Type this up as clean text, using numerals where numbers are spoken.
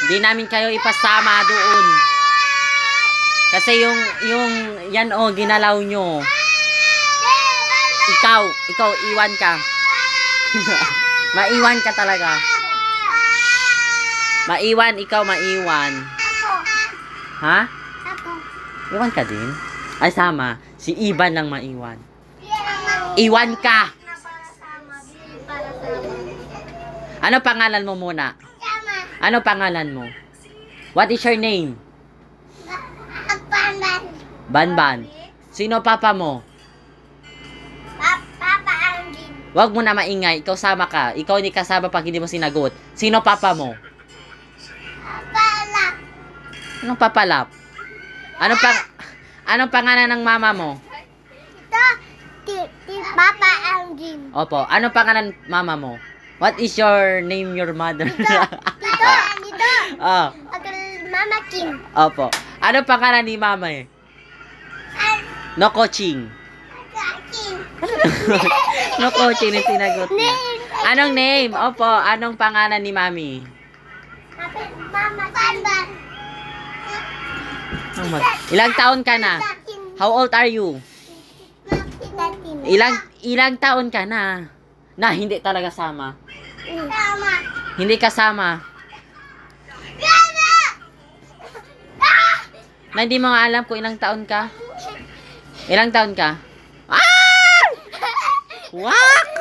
Di namin kayo ipasama doon. Kasi yung yan oh, ginalaw nyo. Ikaw, iwan ka. Maiwan ka talaga. Ikaw maiwan. Ha? Iwan ka din? Ay, sama. Si Ivan lang maiwan. Iwan ka! Ano pangalan mo muna? Ano pangalan mo? What is your name? Banban. Sino papa mo? Papa Angin. Wag mo na maingay. Ikaw sama ka. Ikaw hindi kasama pag hindi mo sinagot. Sino papa mo? Papalap. Anong papalap? Anong pangalan ng mama mo? Papa Angin. Opo. Anong pangalan mama mo? What is your name, your mother? Dito. Oh. Mama Kim. Opo. Anong pangalan ni mama eh? No coaching. No coaching yung sinagot niya. Anong name? Opo. Anong pangalan ni mami? Mama Kim. Ilang taon ka na? How old are you? Ilang taon ka na? Na hindi talaga sama. Hindi kasama. Na hindi mo nga alam kung ilang taon ka? Ilang taon ka? Ah! Wak!